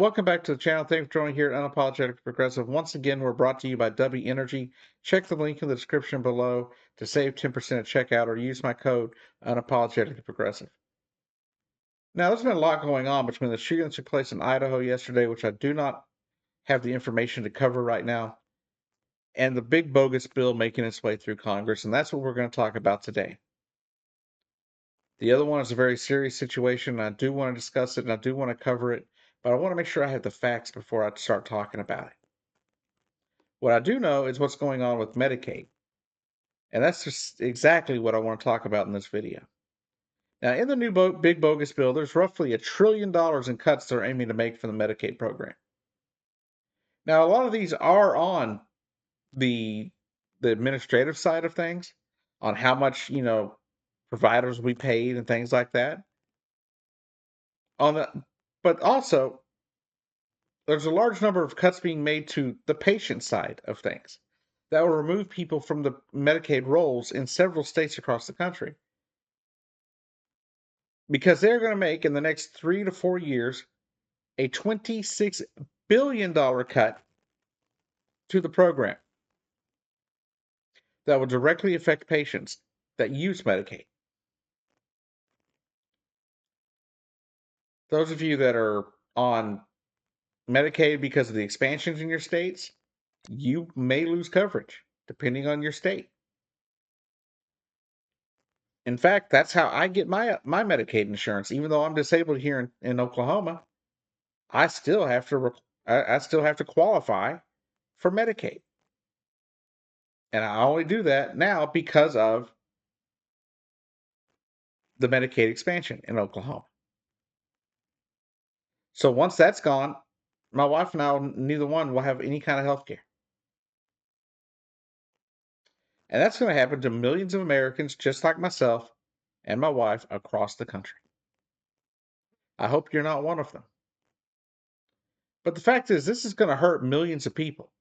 Welcome back to the channel. Thanks for joining here at UnapologeticlyProgressive. Once again, we're brought to you by Dubby Energy. Check the link in the description below to save 10% at checkout or use my code UnapologeticlyProgressive. Now, there's been a lot going on between the shooting that took place in Idaho yesterday, which I do not have the information to cover right now, and the big bogus bill making its way through Congress, and that's what we're going to talk about today. The other one is a very serious situation, and I do want to discuss it, and I do want to cover it, but I want to make sure I have the facts before I start talking about it. What I do know is what's going on with Medicaid, and that's just exactly what I want to talk about in this video. Now, in the new big bogus bill, there's roughly $1 trillion in cuts they're aiming to make from the Medicaid program. Now, a lot of these are on the administrative side of things, on how much providers we paid and things like that. But also there's a large number of cuts being made to the patient side of things that will remove people from the Medicaid rolls in several states across the country. Because they're going to make in the next 3 to 4 years a $26 billion cut to the program that will directly affect patients that use Medicaid. Those of you that are on Medicaid because of the expansions in your states, you may lose coverage depending on your state. In fact, that's how I get my Medicaid insurance. Even though I'm disabled here in Oklahoma, I still have to qualify for Medicaid. And I only do that now because of the Medicaid expansion in Oklahoma. So once that's gone, my wife and I, neither one will have any kind of health care. And that's going to happen to millions of Americans just like myself and my wife across the country. I hope you're not one of them. But the fact is, this is going to hurt millions of people.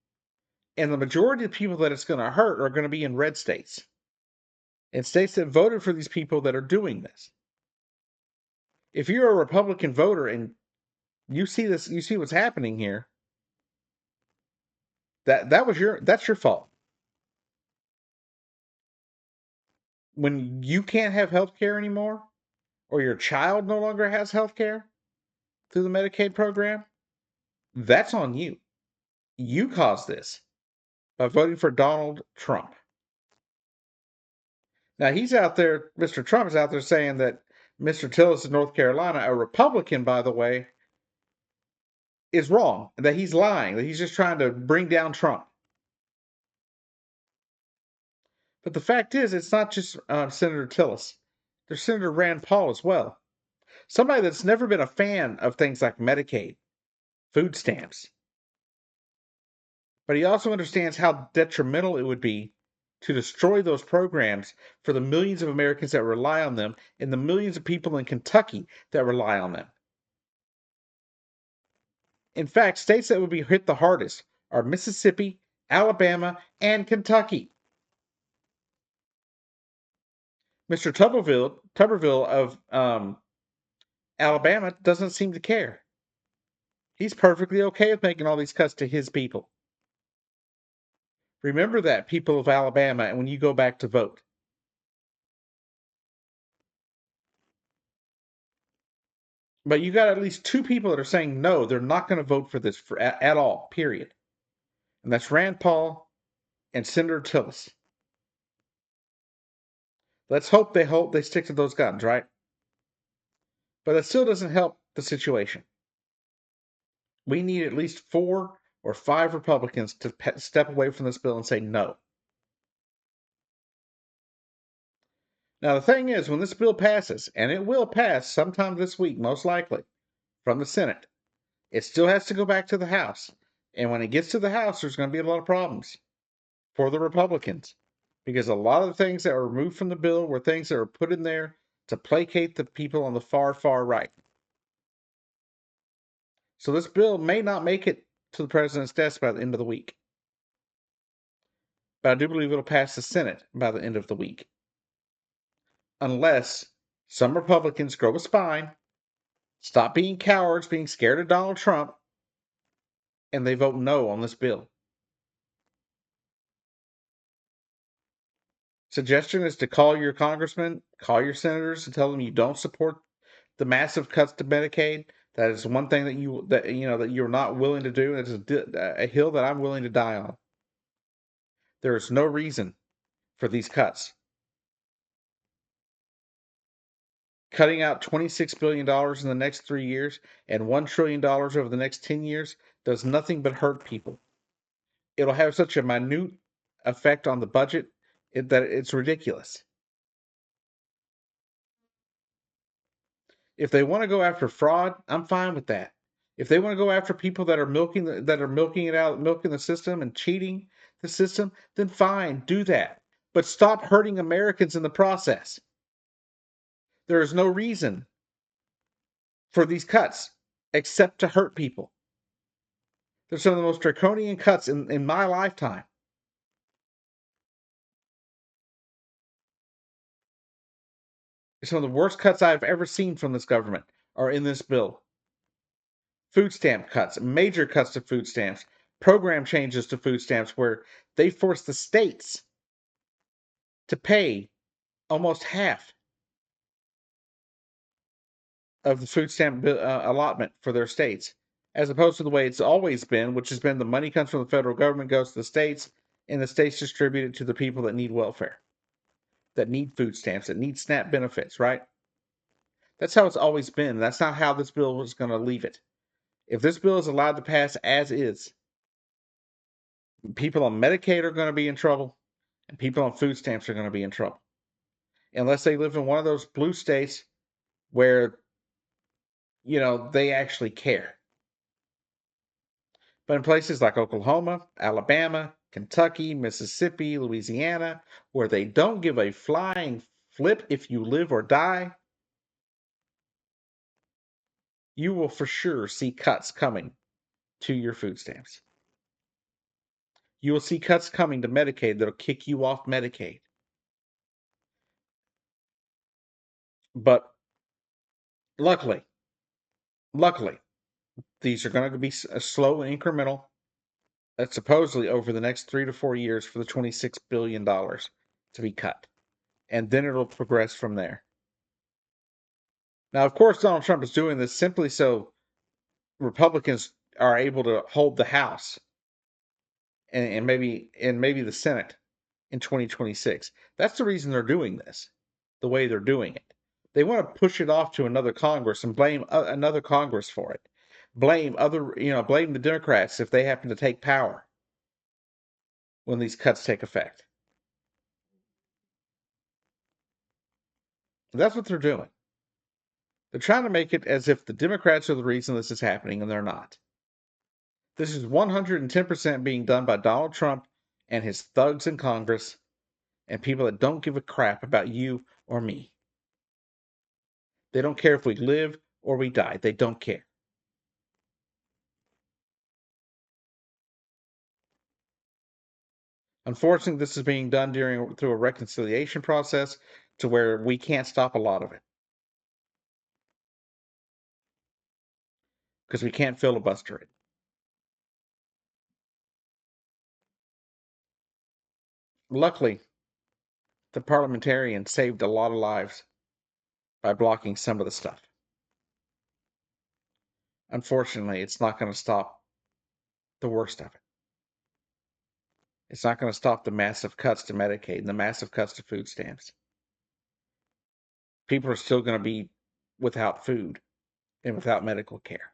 And the majority of the people that it's going to hurt are going to be in red states. In states that voted for these people that are doing this. If you're a Republican voter and you see this, you see what's happening here, that's your fault. When you can't have health care anymore, or your child no longer has health care through the Medicaid program, that's on you. You caused this by voting for Donald Trump. Now, he's out there, Mr. Trump is out there saying that Mr. Tillis of North Carolina, a Republican, by the way, is wrong, that he's lying, that he's just trying to bring down Trump. But the fact is, it's not just Senator Tillis. There's Senator Rand Paul as well. Somebody that's never been a fan of things like Medicaid, food stamps. But he also understands how detrimental it would be to destroy those programs for the millions of Americans that rely on them and the millions of people in Kentucky that rely on them. In fact, states that would be hit the hardest are Mississippi, Alabama, and Kentucky. Mr. Tuberville of Alabama doesn't seem to care. He's perfectly okay with making all these cuts to his people. Remember that, people of Alabama, and when you go back to vote. But you got at least 2 people that are saying no, they're not going to vote for this at all, period. And that's Rand Paul and Senator Tillis. Let's hope they stick to those guns, right? But that still doesn't help the situation. We need at least 4 or 5 Republicans to step away from this bill and say no. Now, the thing is, when this bill passes, and it will pass sometime this week, most likely, from the Senate, it still has to go back to the House. And when it gets to the House, there's going to be a lot of problems for the Republicans. Because a lot of the things that were removed from the bill were things that were put in there to placate the people on the far, far right. So this bill may not make it to the president's desk by the end of the week. But I do believe it'll pass the Senate by the end of the week. Unless some Republicans grow a spine, stop being cowards, being scared of Donald Trump, and they vote no on this bill. Suggestion is to call your congressman, call your senators, and tell them you don't support the massive cuts to Medicaid. That is one thing that you're not willing to do. It's a hill that I'm willing to die on. There is no reason for these cuts. Cutting out $26 billion in the next 3 years and $1 trillion over the next 10 years does nothing but hurt people. It'll have such a minute effect on the budget that it's ridiculous. If they want to go after fraud, I'm fine with that. If they want to go after people that are milking the system and cheating the system, then fine, do that. But stop hurting Americans in the process. There is no reason for these cuts except to hurt people. They're some of the most draconian cuts in my lifetime. Some of the worst cuts I've ever seen from this government are in this bill. Food stamp cuts, major cuts to food stamps, program changes to food stamps where they force the states to pay almost half of the food stamp allotment for their states, as opposed to the way it's always been, which has been the money comes from the federal government, goes to the states, and the states distribute it to the people that need welfare, that need food stamps, that need SNAP benefits, right? That's how it's always been. That's not how this bill was going to leave it. If this bill is allowed to pass as is, people on Medicaid are going to be in trouble, and people on food stamps are going to be in trouble. Unless they live in one of those blue states where, they actually care. But in places like Oklahoma, Alabama, Kentucky, Mississippi, Louisiana, where they don't give a flying flip if you live or die, you will for sure see cuts coming to your food stamps. You will see cuts coming to Medicaid that'll kick you off Medicaid. But luckily, these are going to be slow and incremental. That's supposedly over the next 3 to 4 years for the $26 billion to be cut. And then it'll progress from there. Now, of course, Donald Trump is doing this simply so Republicans are able to hold the House and maybe the Senate in 2026. That's the reason they're doing this, the way they're doing it. They want to push it off to another Congress and blame another Congress for it. Blame the Democrats if they happen to take power when these cuts take effect. That's what they're doing. They're trying to make it as if the Democrats are the reason this is happening, and they're not. This is 110% being done by Donald Trump and his thugs in Congress and people that don't give a crap about you or me. They don't care if we live or we die. They don't care. Unfortunately, this is being done through a reconciliation process to where we can't stop a lot of it. Because we can't filibuster it. Luckily, the parliamentarians saved a lot of lives by blocking some of the stuff. Unfortunately, it's not going to stop the worst of it. It's not going to stop the massive cuts to Medicaid and the massive cuts to food stamps. People are still going to be without food and without medical care.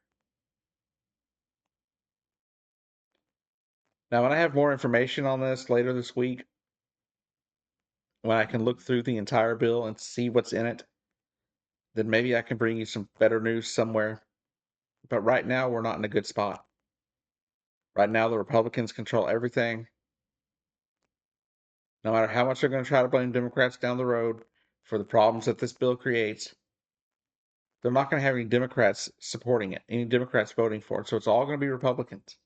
Now, when I have more information on this later this week, when I can look through the entire bill and see what's in it, then maybe I can bring you some better news somewhere. But right now, we're not in a good spot. Right now, the Republicans control everything. No matter how much they're going to try to blame Democrats down the road for the problems that this bill creates, they're not going to have any Democrats supporting it, any Democrats voting for it. So it's all going to be Republicans.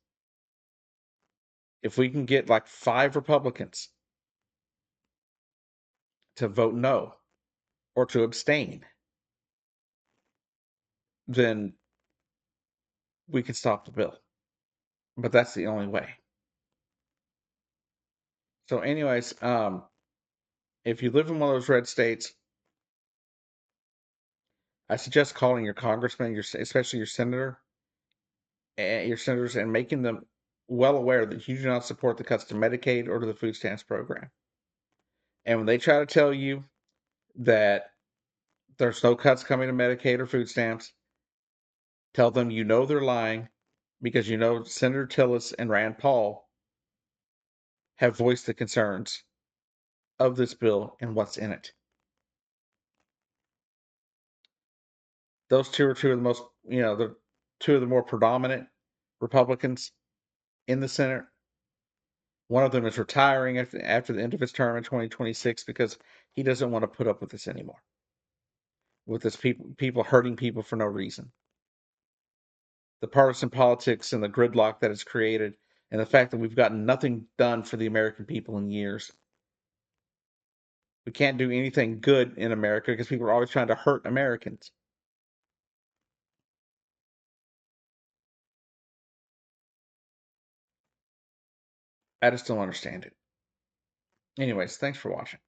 If we can get like 5 Republicans to vote no or to abstain, then we can stop the bill. but that's the only way. So, anyways, if you live in one of those red states, I suggest calling your congressman, especially your senators, and making them well aware that you do not support the cuts to Medicaid or to the food stamps program. And when they try to tell you that there's no cuts coming to Medicaid or food stamps, tell them you know they're lying, because you know Senator Tillis and Rand Paul have voiced the concerns of this bill and what's in it. Those two are two of the most, the two of the more predominant Republicans in the Senate. One of them is retiring after the end of his term in 2026 because he doesn't want to put up with this anymore. With this people hurting people for no reason. The partisan politics and the gridlock that it's created, and the fact that we've gotten nothing done for the American people in years. We can't do anything good in America because people are always trying to hurt Americans. I just don't understand it. Anyways, thanks for watching.